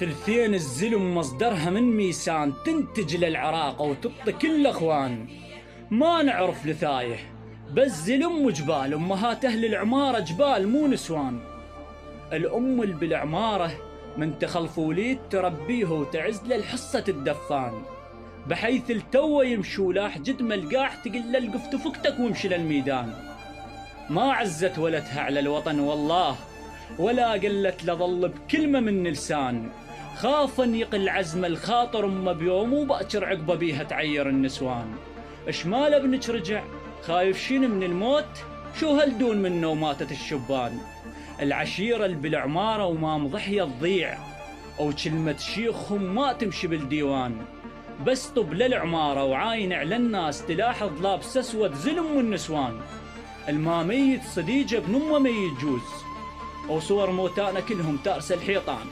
ثلثين الزلم مصدرها من ميسان، تنتج للعراق وتبطي كل اخوان. ما نعرف لثايه بس زلم وجبال، امهات اهل العماره جبال مو نسوان. الام اللي بالعماره من تخلف وليد تربيه وتعز له الحصه الدفان، بحيث التو يمشوا لاح جد ملقاح تقل له القفت فكتك وامشي للميدان. ما عزت ولدها على الوطن والله، ولا قلت لظل بكلمة من لسان. خاف ان يقل عزم الخاطر امه بيوم وباكر عقبه بيها تعير النسوان. اش مال ابنك رجع خايف شين من الموت؟ شو هلدون منه وماتت الشبان. العشيرة اللي بالعمارة وما مضحية تضيع، او كلمة شيخهم ما تمشي بالديوان. بس طب للعمارة وعاين على الناس تلاحظ لابس اسود زلم والنسوان. الما ميت صديجه ابن امه ميت جوز، وصور موتانا كلهم تارس الحيطان.